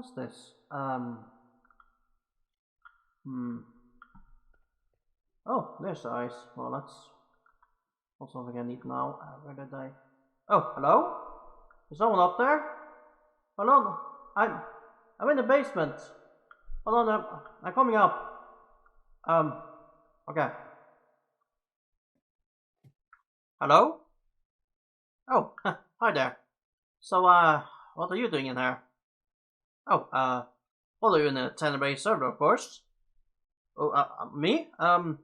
What's this? Oh, there's the ice. Well, that's not something I need now. Where did I? Oh, hello? Is someone up there? Hold on. I'm in the basement. Hold on, I'm coming up. Okay. Hello? Oh, hi there. So, what are you doing in here? Oh, well, you're in the Tenebrae server, of course. Oh, me? I'm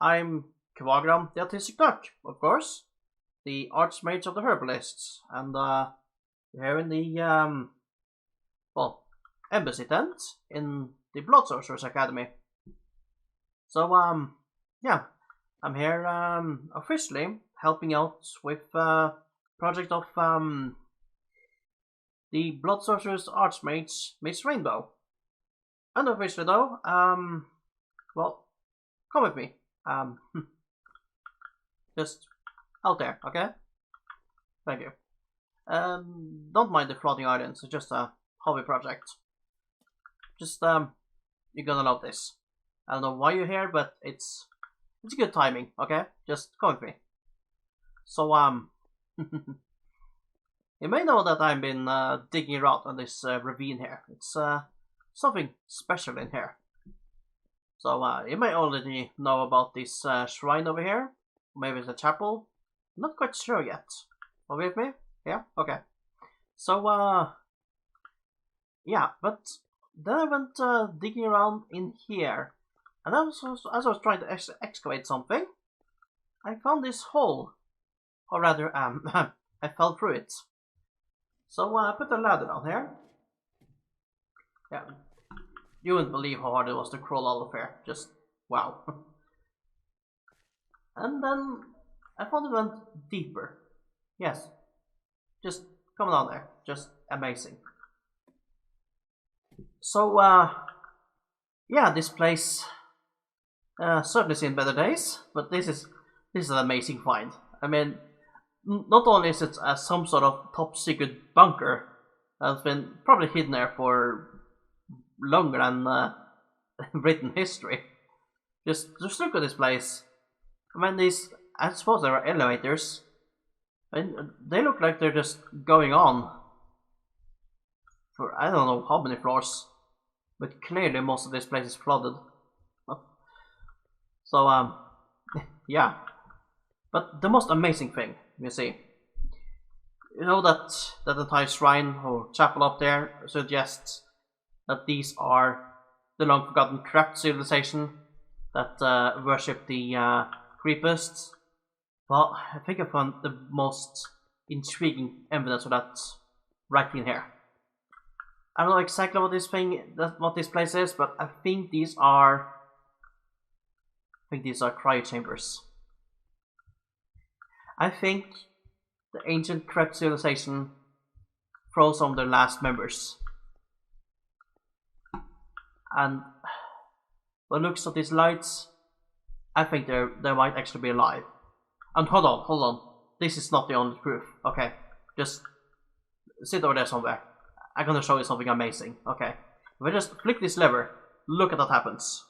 KvaGram, the autistic duck, of course. The archmage of the herbalists. And, here in the, well, embassy tent in the Blood Sorcerers Academy. So, yeah, I'm here, officially helping out with, project of, the Blood Sorcerer's Archmage, Miss Rainbow. Unofficially though, well, come with me. Just out there, okay? Thank you. Don't mind the floating islands, it's just a hobby project. Just, you're gonna love this. I don't know why you're here, but it's a good timing, okay? Just come with me. So, you may know that I've been digging around on this ravine here. It's something special in here. So you may already know about this shrine over here. Maybe it's a chapel. I'm not quite sure yet. Are you with me? Yeah? Okay. So, yeah, but then I went digging around in here. And as I was trying to excavate something, I found this hole. Or rather, I fell through it. So I put a ladder down here. Yeah, you wouldn't believe how hard it was to crawl out of here. Just wow. And then I found it went deeper. Yes, just come down there. Just amazing. So yeah, this place certainly seen better days, but this is an amazing find. I mean, not only is it some sort of top secret bunker that's been probably hidden there for longer than written history. Just look at this place. I mean, I suppose there are elevators. And they look like they're just going on for I don't know how many floors, but clearly most of this place is flooded. So yeah. But the most amazing thing, you see, you know that entire shrine or chapel up there suggests that these are the long forgotten craft civilization that worship the creepists. Well, I think I found the most intriguing evidence of that right in here. I don't know exactly what what this place is, but I think these are cryo chambers. I think the ancient craft civilization froze some of their last members. And by the looks of these lights, I think they might actually be alive. And hold on. This is not the only proof. Okay, just sit over there somewhere. I'm gonna show you something amazing. Okay, if I just flick this lever, look at what happens.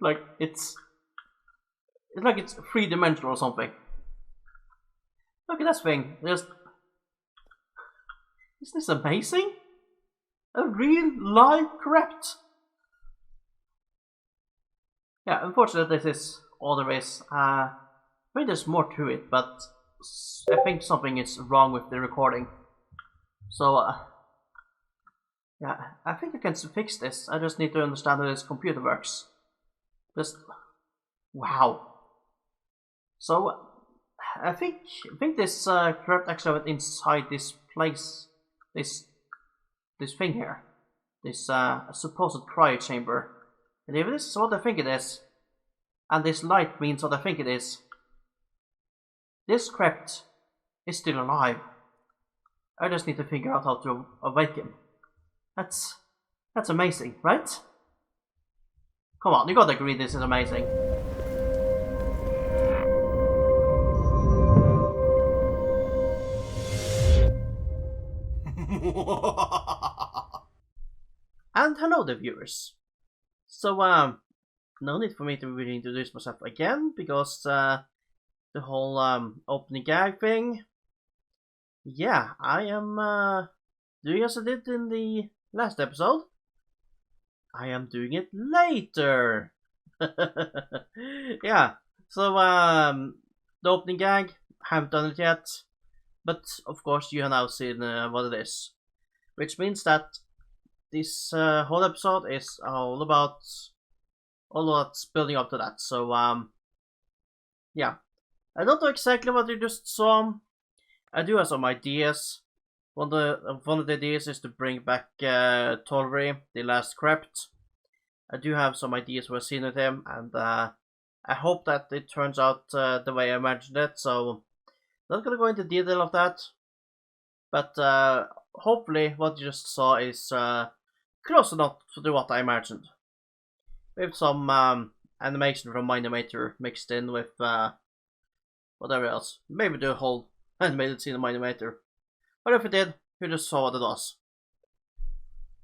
like it's like it's three-dimensional or something. Look at this thing. Isn't this amazing? A real live crypt. Yeah, unfortunately this is all there is. I mean there's more to it, but I think something is wrong with the recording. So yeah, I think I can fix this. I just need to understand how this computer works. Just wow. So I think this crypt actually went inside this place, this thing here, this supposed cryo chamber. And if this is what I think it is, and this light means what I think it is, this crypt is still alive. I just need to figure out how to awake him. That's amazing, right? Come on, you gotta agree this is amazing. And hello there, viewers. So, no need for me to really introduce myself again, because the whole opening gag thing. Yeah, I am doing as I did in the last episode. I am doing it later. Yeah, so the opening gag, haven't done it yet, but of course you have now seen what it is, which means that this whole episode is all about building up to that. So yeah, I don't know exactly what you just saw. I do have some ideas. One of the ideas is to bring back Tolvery, the last crypt. I do have some ideas for a scene with him, and I hope that it turns out the way I imagined it. So not gonna go into detail of that, but hopefully what you just saw is close enough to what I imagined, with some animation from Minimator mixed in with whatever else. Maybe the whole animated scene of Minimator. But if it did, you just saw what it was.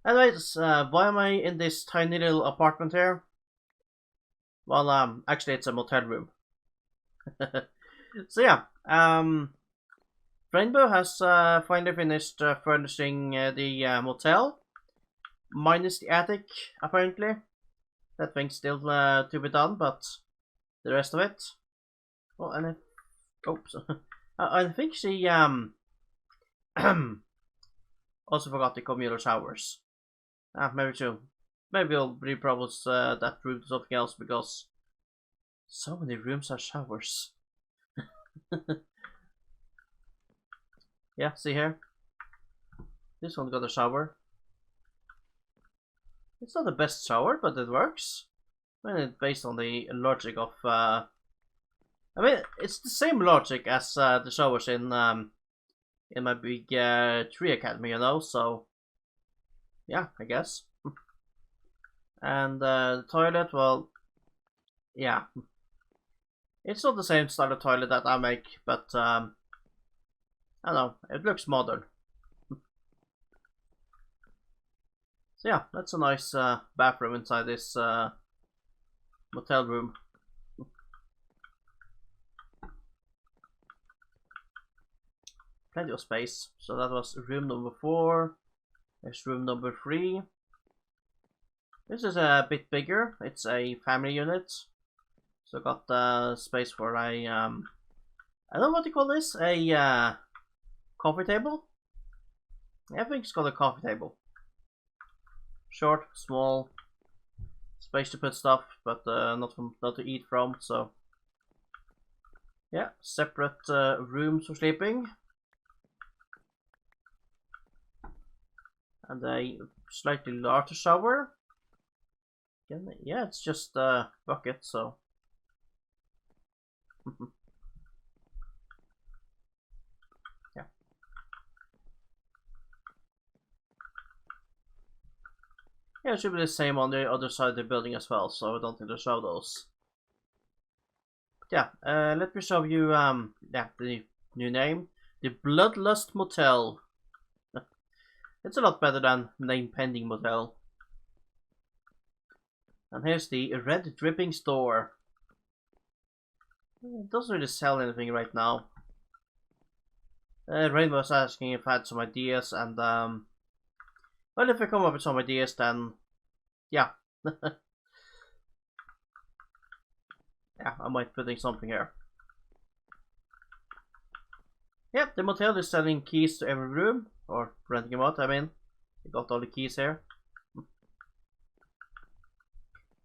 Anyways, why am I in this tiny little apartment here? Well, actually it's a motel room. So yeah, Rainbow has finally finished furnishing the motel, minus the attic, apparently. That thing's still to be done, but the rest of it. Oh, and oops, I think she also forgot the communal showers. Maybe too. Maybe I'll repropose that room to something else, because so many rooms have showers. Yeah, see here? This one got a shower. It's not the best shower, but it works. I mean, it's based on the logic of I mean, it's the same logic as the showers in my big tree academy, you know, so yeah, I guess. And the toilet, well, yeah, it's not the same style of toilet that I make, but I don't know, it looks modern. So yeah, that's a nice bathroom inside this motel room. Plenty of space. So that was room number 4. There's room number 3. This is a bit bigger. It's a family unit. So got space for a I don't know what you call this. A coffee table. Yeah, I think it's called a coffee table. Short, small, space to put stuff, but not to eat from. So yeah, separate rooms for sleeping, and a slightly larger shower. Yeah, it's just a bucket, so. Yeah. Yeah, it should be the same on the other side of the building as well, so I don't need to show those. Yeah, let me show you yeah, the new name. The Bloodlust Motel. It's a lot better than Name Pending Motel. And here's the Red Dripping Store. It doesn't really sell anything right now. Rainbow's asking if I had some ideas, and well, if I come up with some ideas, then yeah. Yeah, I might put in something here. Yep, the motel is selling keys to every room, or renting them out, I mean. You got all the keys here.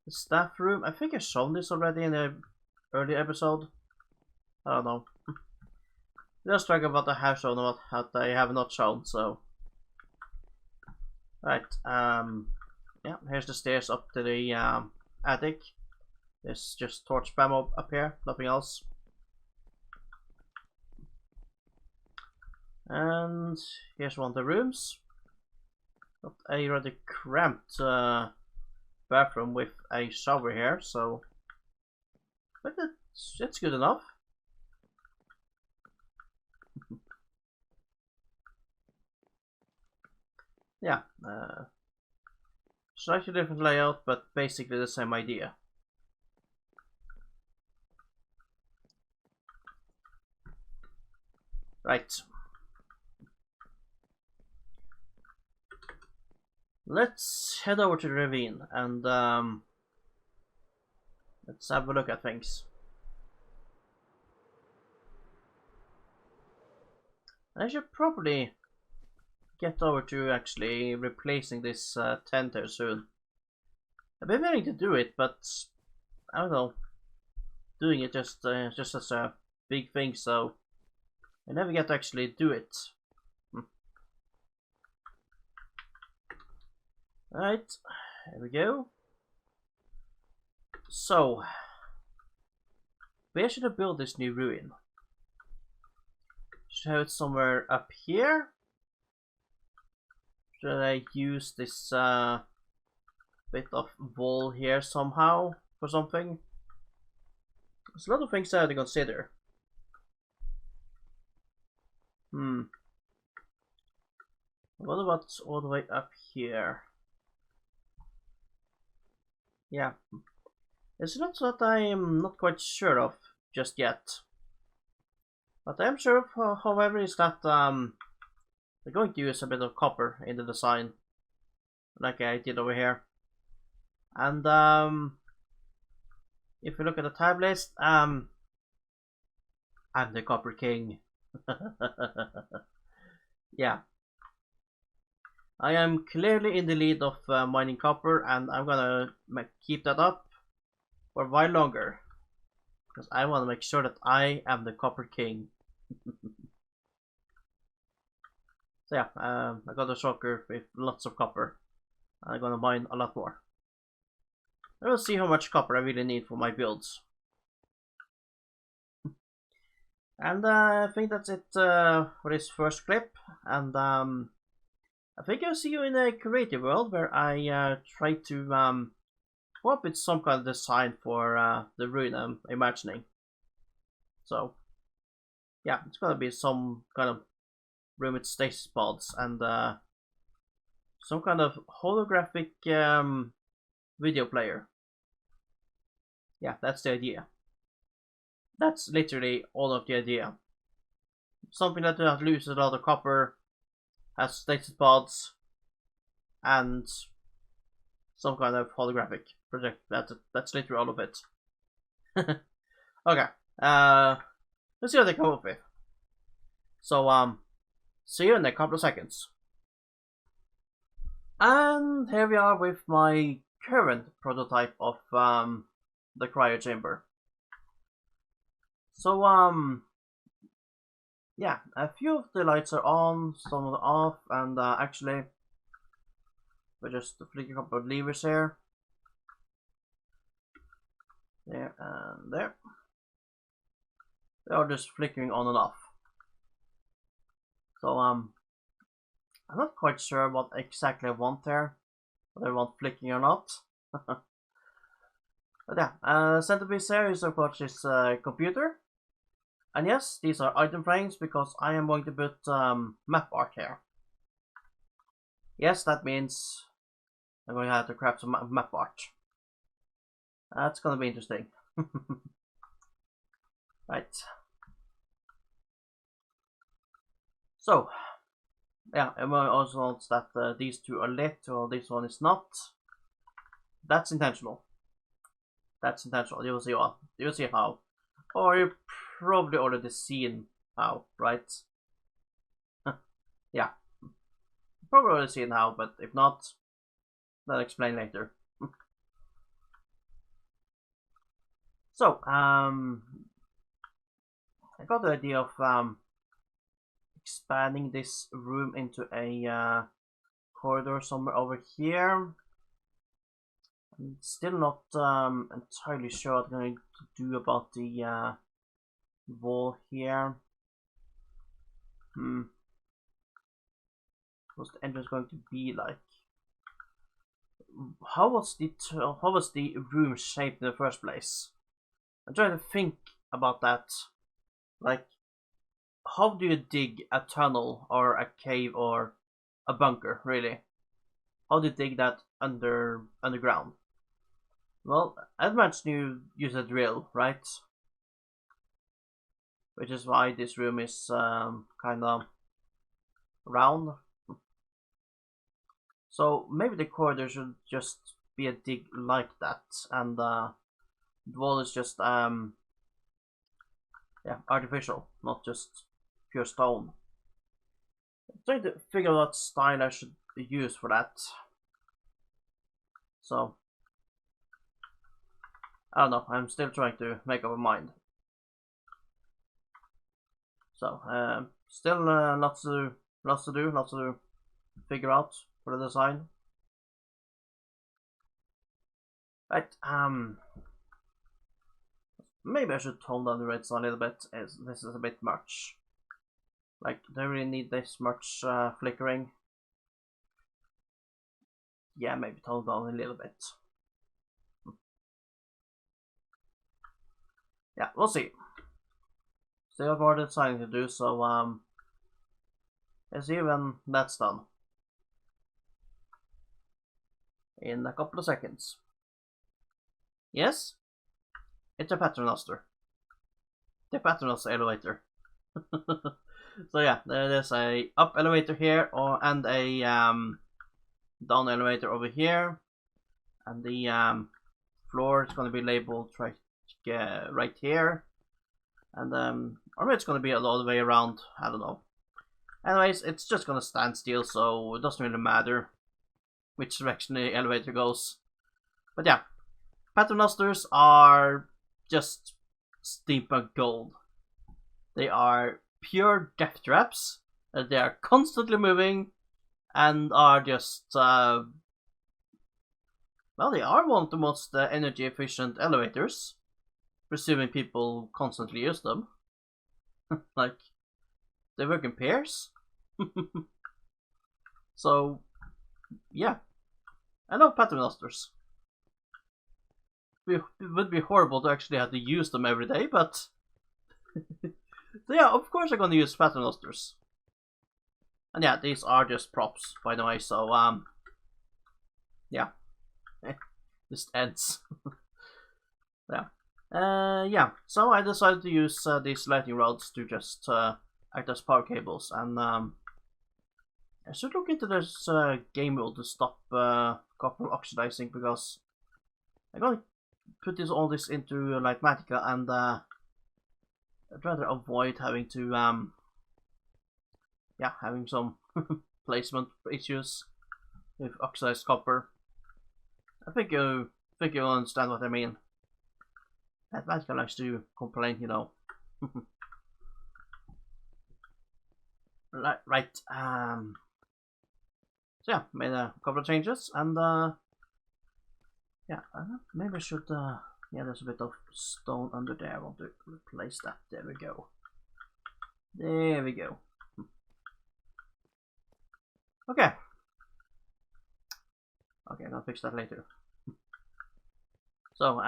The staff room, I think I've shown this already in the early episode. I don't know. Just talk about the house shown what I have not shown, so. Right, yeah, here's the stairs up to the attic. There's just torch spam up here, nothing else. And here's one of the rooms. Got a rather cramped bathroom with a shower here, so but it's good enough. Yeah, Slightly different layout, but basically the same idea. Right. Let's head over to the ravine and let's have a look at things. I should probably get over to actually replacing this tent here soon. I've been meaning to do it, but I don't know. Doing it just as a big thing, so I never get to actually do it. Right, here we go. So, where should I build this new ruin? Should I have it somewhere up here? Should I use this bit of wall here somehow for something? There's a lot of things I have to consider. What about all the way up here? Yeah. It's not that I am not quite sure of just yet. But I am sure of, however, is that they're going to use a bit of copper in the design, like I did over here. And if you look at the tab list, I'm the Copper King. Yeah. I am clearly in the lead of mining copper, and I'm gonna keep that up for a while longer. Because I want to make sure that I am the Copper King. So yeah, I got a shulker with lots of copper. I'm gonna mine a lot more. I will see how much copper I really need for my builds. And I think that's it for this first clip. And I think I'll see you in a creative world where I try to come up with some kind of design for the ruin I'm imagining. So yeah, it's gonna be some kind of room with stasis pods and some kind of holographic video player. Yeah, that's the idea. That's literally all of the idea. Something that loses a lot of copper, has stasis pods, and some kind of holographic project. That's literally all of it. Okay, let's see what they come up with. So see you in a couple of seconds. And here we are with my current prototype of the cryo chamber. So yeah, a few of the lights are on, some of them off, and actually we're just flicking a couple of levers here. There and there. They are just flickering on and off. So I'm not quite sure what exactly I want there, whether I want flicking or not. But yeah, centerpiece here is of course this computer. And yes, these are item frames because I am going to put map art here. Yes, that means I'm going to have to craft some map art. That's going to be interesting. Right. So, yeah, everyone also notes that these two are lit, or this one is not. That's intentional. That's intentional. You will see what. You will see how. Or you've probably already seen how, right? Yeah. Probably already seen how, but if not, then I'll explain later. So, I got the idea of expanding this room into a corridor somewhere over here. I'm still not entirely sure what I'm going to do about the wall here. What's the entrance going to be like? How was the room shaped in the first place? I'm trying to think about that. Like, how do you dig a tunnel or a cave or a bunker, really? how do you dig that underground? Well, I'd imagine you use a drill, right? Which is why this room is kind of round. So maybe the corridor should just be a dig like that, and the wall is just yeah, artificial, not just pure stone. I'm trying to figure out what style I should use for that. So I don't know. I'm still trying to make up my mind. So still lots to figure out for the design. Right. Maybe I should tone down the redstone a little bit. This is a bit much. Like, do I really need this much flickering? Yeah, maybe tone down a little bit. Yeah, we'll see. Still have more designing to do, so let's see when that's done. In a couple of seconds. Yes? It's a paternoster. The paternoster elevator. So yeah, there's a up elevator here, and a down elevator over here, and the floor is going to be labeled right here, and or maybe it's going to be all the way around. I don't know. Anyways, it's just going to stand still, so it doesn't really matter which direction the elevator goes. But yeah, paternosters are just steampunk gold. They are pure death traps. They are constantly moving and are just well, they are one of the most energy efficient elevators, presuming people constantly use them. Like, they work in pairs. So yeah, I love paternosters. It would be horrible to actually have to use them every day, but so yeah, of course I'm gonna use paternosters. And yeah, these are just props, by the way, so yeah. Just ends. Yeah. Yeah, so I decided to use these lightning rods to just act as power cables, and I should look into this game mode to stop copper oxidizing, because I'm going to put all this into Lightmatica, and I'd rather avoid having to yeah, having some placement issues with oxidized copper. I think you understand what I mean. Lightmatica likes to complain, you know. Right. So yeah, made a couple of changes, and yeah, maybe I should yeah, there's a bit of stone under there. I want to replace that. There we go. There we go. Okay. Okay, I'll fix that later. So,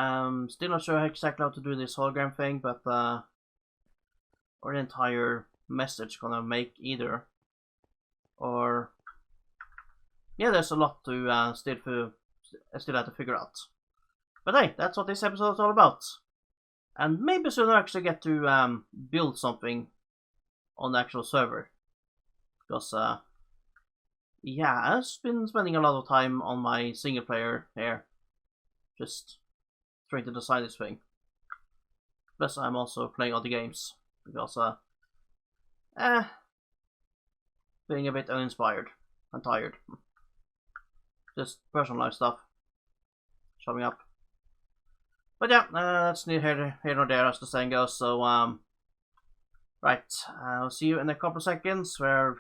still not sure exactly how to do this hologram thing, but or the entire message gonna make either, or yeah, there's a lot to still have to figure out. But hey, that's what this episode is all about. And maybe soon I'll actually get to build something on the actual server, because yeah, I've been spending a lot of time on my single player here, just trying to design this thing. Plus I'm also playing other games, because being a bit uninspired and tired. Just personal life stuff showing up. But yeah, that's neither here nor there, as the saying goes. So right, I'll see you in a couple of seconds, where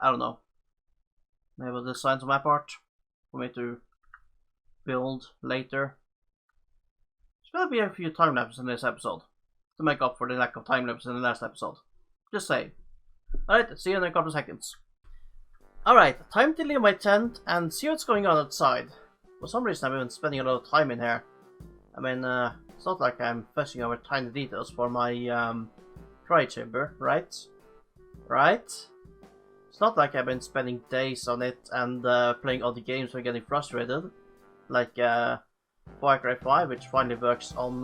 I don't know, maybe I'll design some map art for me to build later. There's gonna be a few time lapses in this episode to make up for the lack of time lapse in the last episode. Just saying. Alright, see you in a couple of seconds. Alright, time to leave my tent and see what's going on outside. For some reason I've been spending a lot of time in here. I mean, it's not like I'm fussing over tiny details for my cry chamber, right? Right? It's not like I've been spending days on it and playing other games and getting frustrated, like Far Cry 5, which finally works on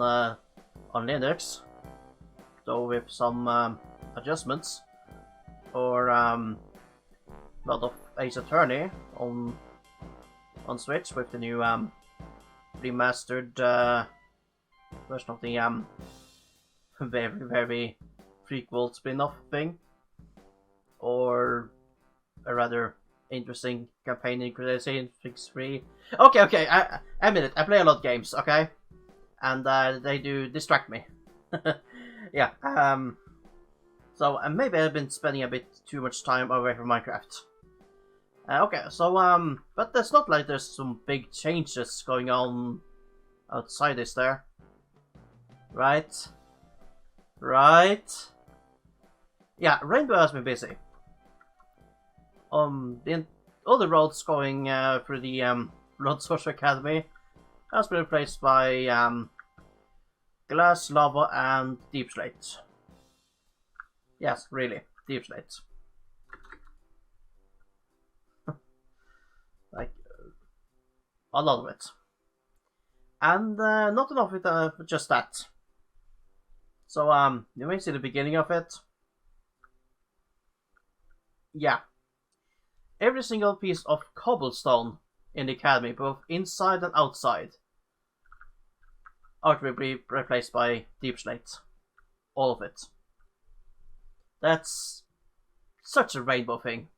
Linux, though with some adjustments, or a lot of Ace Attorney on Switch with the new remastered version of the very prequel spin-off thing, or a rather interesting campaign in Crusader Kings 3. Okay, I admit it, I play a lot of games, okay? And they do distract me. Yeah, so maybe I've been spending a bit too much time away from Minecraft. Okay, so, but it's not like there's some big changes going on outside this there. Right? Yeah, Rainbow has been busy. All the roads going through the Blood Source Academy has been replaced by glass, lava, and deep slate. Yes, really, deep slate. Like, a lot of it. And not enough with just that. So, you may see the beginning of it. Yeah. Every single piece of cobblestone in the academy, both inside and outside, are to be replaced by deep slate. All of it. That's such a rainbow thing.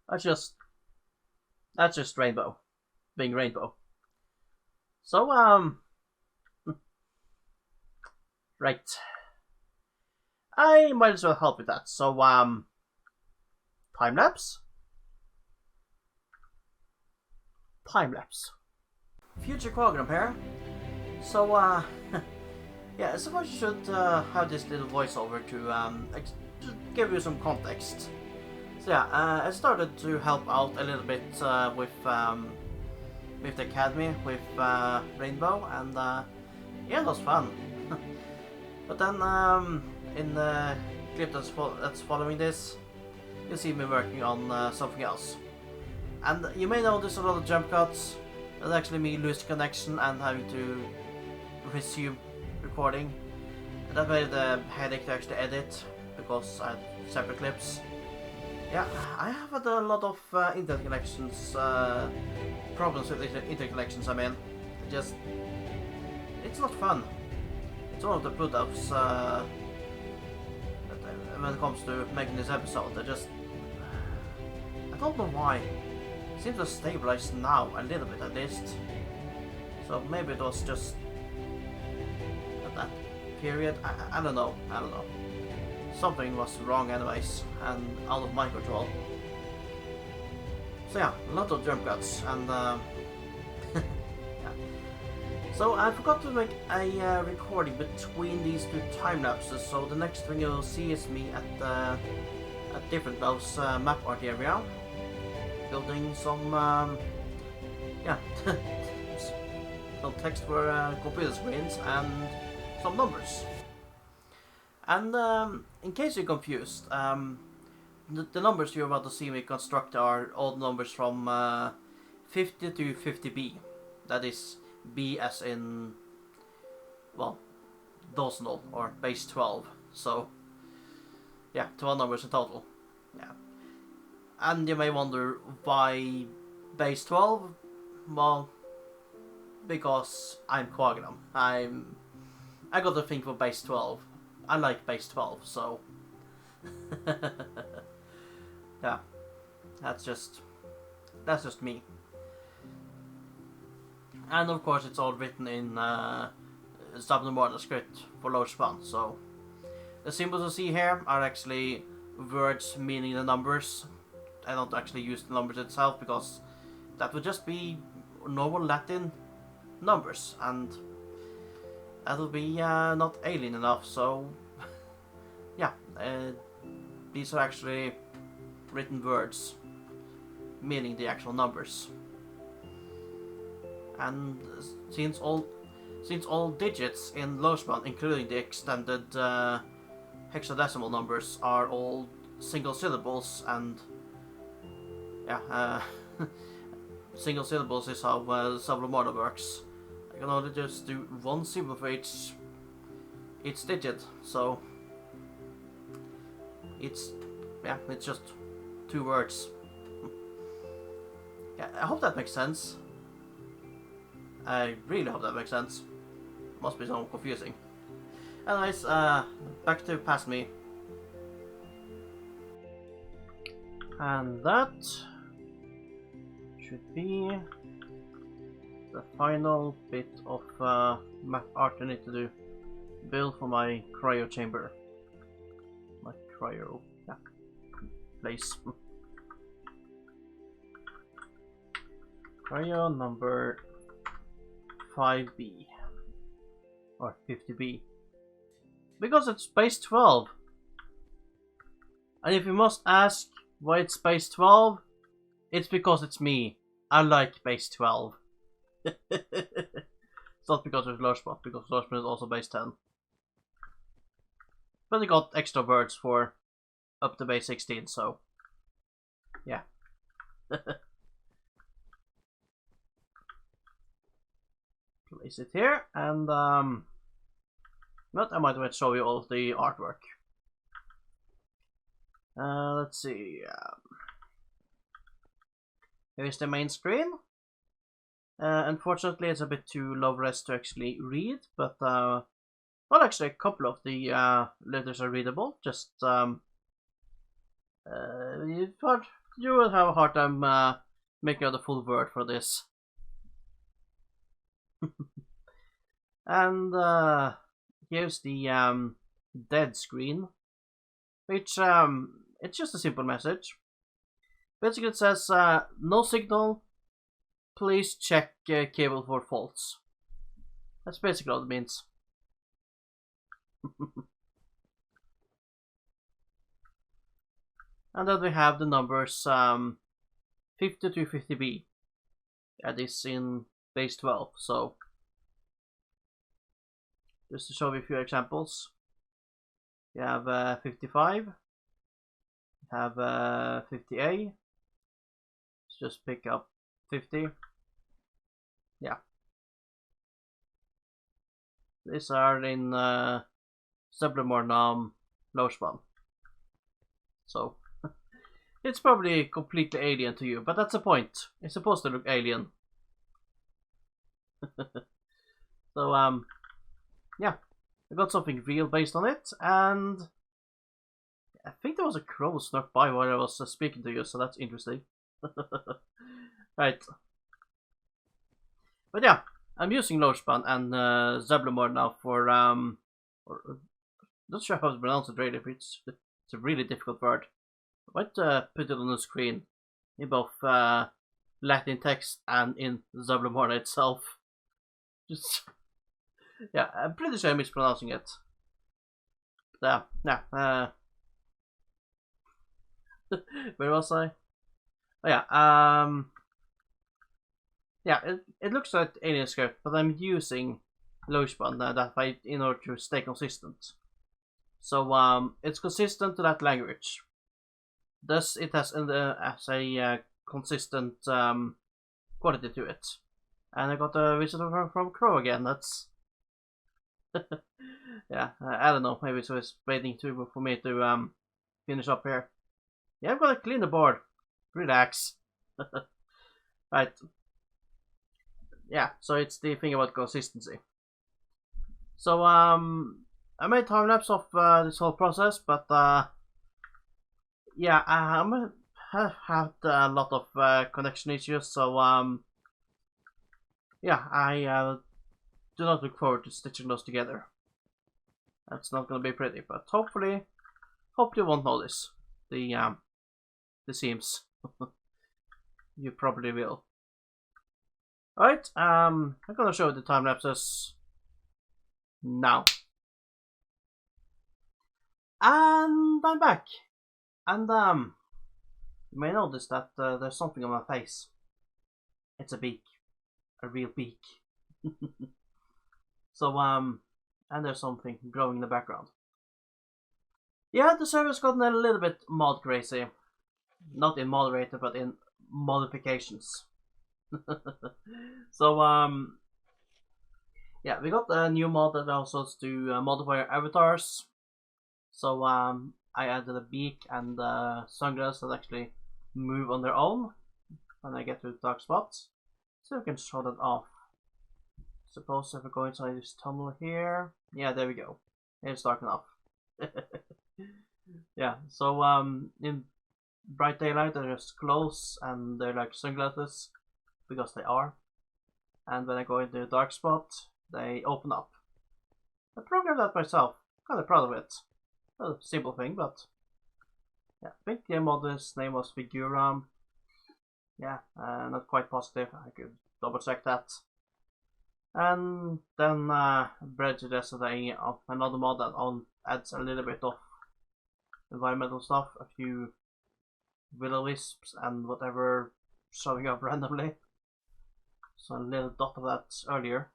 That's just rainbow. Being rainbow. So, right. I might as well help with that. So, time-lapse? Time-lapse. Future KvaGram here. So, yeah, I suppose you should have this little voiceover to give you some context. So yeah, I started to help out a little bit with the academy, with Rainbow, and yeah, it was fun. But then in the clip that's following this, you'll see me working on something else. And you may notice a lot of jump cuts. That's actually me losing connection and having to resume recording. And that made it a headache to actually edit, because I had separate clips. Yeah, I have had a lot of internet connections, problems with internet connections, I mean. It's not fun. It's one of the put-ups when it comes to making this episode. I don't know why. It seems to stabilize now, a little bit at least. So maybe it was just at that period. I don't know. Something was wrong anyways, and out of my control. So yeah, a lot of jump cuts, and yeah. So I forgot to make a recording between these two time lapses. So the next thing you'll see is me at different loves map art area, building some yeah, some text for computer screens and some numbers. And in case you're confused, the numbers you're about to see me construct are all numbers from 50 to 50b. That is B as in, well, dozenal, or base 12. So, yeah, 12 numbers in total. Yeah. And you may wonder why base 12? Well, because I'm KvaGram. I got a thing for base 12. I like base 12, so yeah, that's just me. And of course, it's all written in subnormal script for low span. So the symbols you see here are actually words meaning the numbers. I don't actually use the numbers itself, because that would just be normal Latin numbers, and that'll be not alien enough. So yeah, these are actually written words meaning the actual numbers. And since all digits in low span, including the extended hexadecimal numbers, are all single syllables and Yeah, single syllables is how Sublimortal works. I can only just do one symbol for each digit, so it's it's just 2 words. Yeah, I hope that makes sense. I really hope that makes sense. Must be so confusing. Anyways, back to past me. And that should be the final bit of map art I need to do. Build for my cryo chamber. My cryo place. Cryo number 5B. Or 50B. Because it's base 12. And if you must ask why it's base 12, it's because it's me. I like base 12. It's not because of Lurchbot, because Lurchbot is also base 10. But I got extra birds for up to base 16, so yeah. Place it here, and but I might show you all of the artwork. Let's see. Here's the main screen. Unfortunately, it's a bit too low res to actually read, but well, actually, a couple of the letters are readable. Just you will have a hard time making out the full word for this. And here's the dead screen, which it's just a simple message. Basically, it says no signal. Please check cable for faults. That's basically all it means. And then we have the numbers 50 to 50B. That is in base 12. So just to show you a few examples, you have 55, you have 50A. Let's just pick up 50. Yeah. These are in Sublimortal low span. So it's probably completely alien to you, but that's the point. It's supposed to look alien. So yeah, I got something real based on it, and I think there was a crow snuck by while I was speaking to you, so that's interesting. Right. But yeah, I'm using Lordspan and Zeblamore now for not sure how to pronounce it really, but it's a really difficult word. I might put it on the screen in both Latin text and in Zeblamore itself. Just yeah, I'm pretty sure I'm mispronouncing it. Yeah, where was I? Oh yeah, yeah, it looks like alien script, but I'm using Lowspan that way in order to stay consistent. So it's consistent to that language. Thus, it has as a consistent quality to it. And I got a visitor from Crow again. That's yeah. I don't know. Maybe so it's waiting for me to finish up here. Yeah, I've got to clean the board. Relax. Right. Yeah, so it's the thing about consistency. So I made time lapse of this whole process, but yeah, I have had a lot of connection issues. So yeah, I do not look forward to stitching those together. That's not gonna be pretty, but hopefully you won't notice the seams. You probably will. Alright, I'm gonna show you the time lapses now. And I'm back. And you may notice that there's something on my face. It's a beak. A real beak. So and there's something growing in the background. Yeah, the server's gotten a little bit mod crazy. Not in moderator, but in modifications. So yeah, we got a new mod that allows us to modify our avatars. So I added a beak and sunglasses that actually move on their own when I get to the dark spots. So we can show that off. Suppose if we go inside this tunnel here, yeah, there we go. It's dark enough. Yeah, so in bright daylight they're just close and they're like sunglasses because they are. And when I go into the dark spot, they open up. I programmed that myself. Kind of proud of it. A simple thing, but yeah. I think the mod's name was KvaGram. Yeah, not quite positive. I could double check that. And then Brad suggested another mod that adds a little bit of environmental stuff, a few will-o-wisps and whatever showing up randomly. So a little dot of that earlier.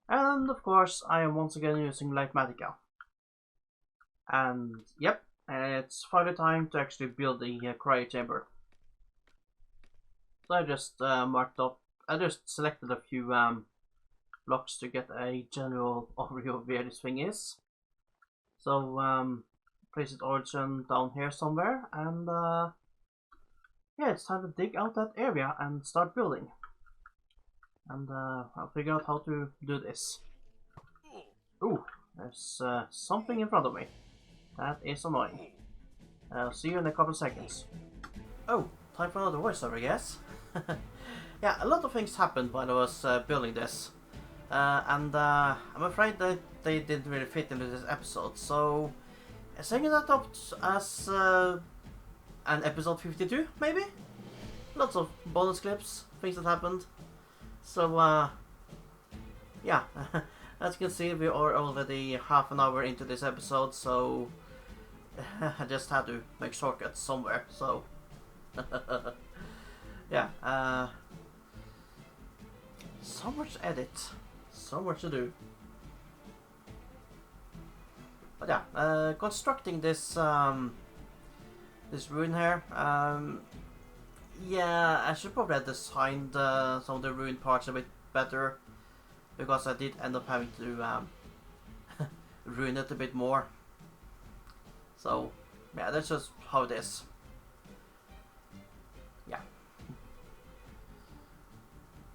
And of course I am once again using Mathematica. And yep, it's finally time to actually build the cryo chamber. So I just I just selected a few blocks to get a general overview of where this thing is. So place its origin down here somewhere, and yeah, it's time to dig out that area and start building. And I'll figure out how to do this. Ooh, there's something in front of me. That is annoying. I'll see you in a couple of seconds. Oh, time for another voiceover, I guess. Yeah, a lot of things happened while I was building this. And I'm afraid that they didn't really fit into this episode, so I'm setting that up as an episode 52, maybe? Lots of bonus clips, things that happened. So, yeah, as you can see, we are already half an hour into this episode, so I just had to make shortcuts somewhere, so yeah, so much to edit, so much to do. But yeah, constructing this this ruin here, yeah, I should probably have designed some of the ruin parts a bit better, because I did end up having to ruin it a bit more. So yeah, that's just how it is. Yeah.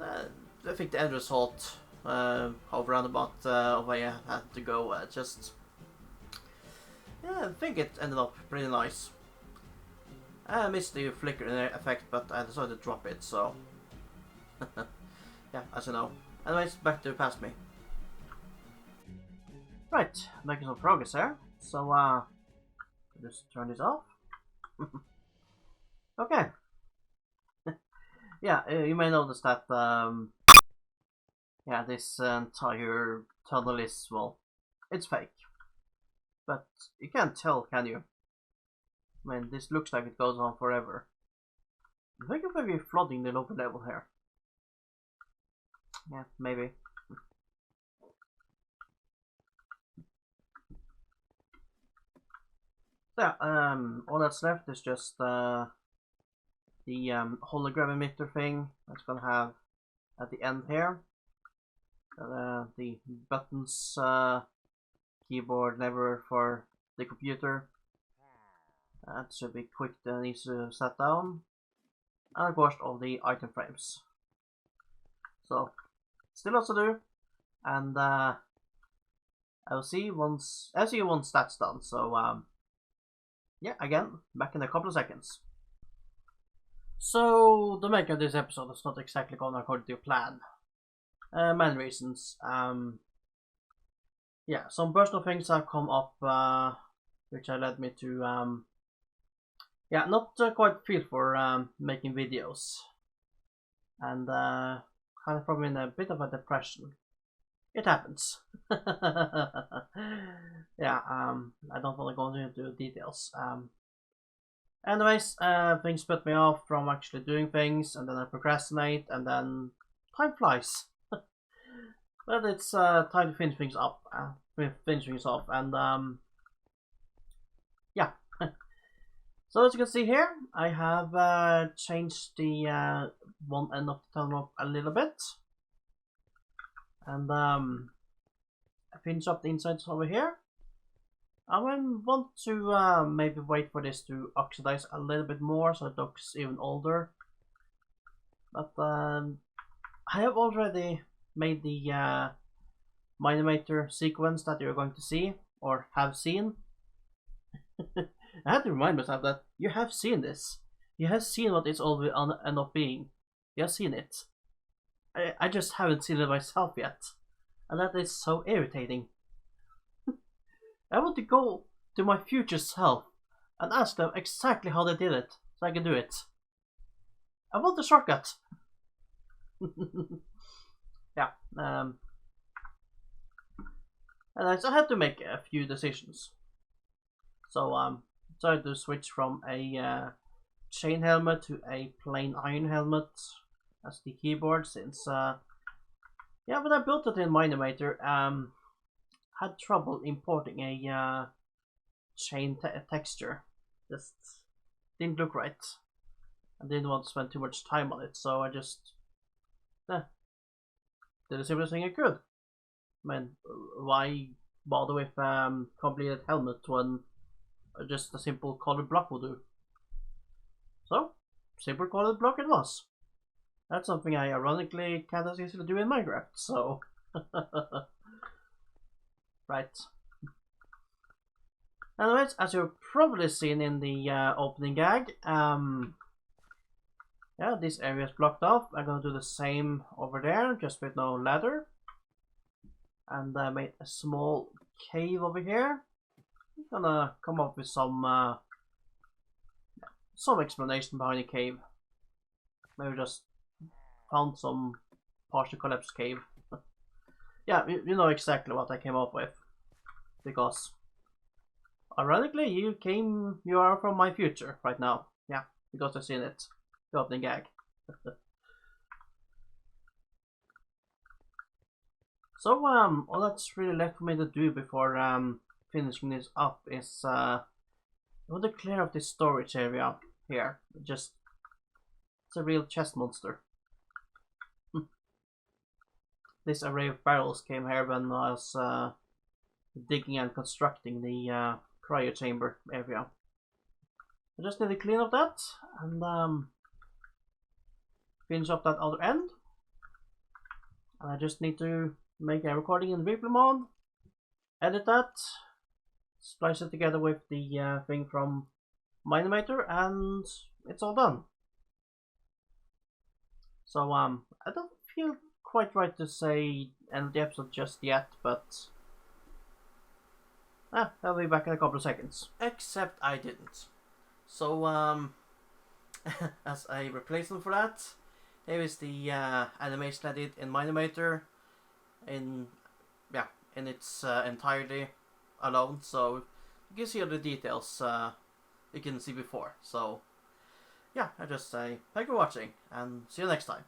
I think the end result, how roundabout way I had to go, just yeah, I think it ended up pretty nice. I missed the flicker effect, but I decided to drop it, so yeah, as you know. Anyways, back to past me. Right, making some progress here. So just turn this off. Okay. Yeah, you may notice that yeah, this entire tunnel is, well, it's fake. But you can't tell, can you? I mean, this looks like it goes on forever. I think of maybe flooding the lower level here. Yeah, maybe. So yeah, all that's left is just the hologram emitter thing that's gonna have at the end here. The buttons, keyboard, lever for the computer. That should be quick and easy to set down. And of course all the item frames. So still lots to do, and I'll see you once that's done. So yeah, again, back in a couple of seconds. So the making of this episode is not exactly going according to plan. Many reasons. Yeah, some personal things have come up, which have led me to yeah, not quite feel for making videos, and kind of from in a bit of a depression. It happens. Yeah, I don't want to go into details. Anyways, things put me off from actually doing things, and then I procrastinate, and then time flies. But it's time to finish things up, finish things off, and yeah. So as you can see here, I have changed the one end of the tunnel a little bit, and I finish up the insides over here. I want to maybe wait for this to oxidize a little bit more so it looks even older. But I have already made the Minimator sequence that you're going to see, or have seen. I had to remind myself that you have seen this. You have seen what it's all will end up being. You have seen it. I just haven't seen it myself yet. And that is so irritating. I want to go to my future self and ask them exactly how they did it, so I can do it. I want the shortcut. Yeah. And I had to make a few decisions. So decided to switch from a chain helmet to a plain iron helmet as the keyboard, since yeah, when I built it in Minimator, had trouble importing a chain texture. Just didn't look right. I didn't want to spend too much time on it, so I just did the simplest thing I could. I mean, why bother with completed helmet when just a simple colored block will do? So, simple colored block it was. That's something I ironically can't as easily do in Minecraft, so... Right. Anyways, as you've probably seen in the opening gag, yeah, this area is blocked off. I'm gonna do the same over there, just with no ladder. And I made a small cave over here. I'm gonna come up with some explanation behind the cave. Maybe just found some partial collapsed cave. Yeah, you know exactly what I came up with, because ironically you are from my future right now. Yeah, because I've seen it, the opening gag. So all that's really left for me to do before finishing this up is I want to clear up this storage area here. Just, it's a real chest monster. This array of barrels came here when I was digging and constructing the cryo chamber area. I just need to clean up that and finish up that other end. And I just need to make a recording in replay mode, edit that, splice it together with the thing from Minimator, and it's all done. So I don't feel quite right to say end the episode just yet, but I'll be back in a couple of seconds. Except I didn't. So as a replacement for that, here is the animation I did in Minimator in its entirety alone, so you can see all the details you can see before. So yeah, I just say thank you for watching and see you next time.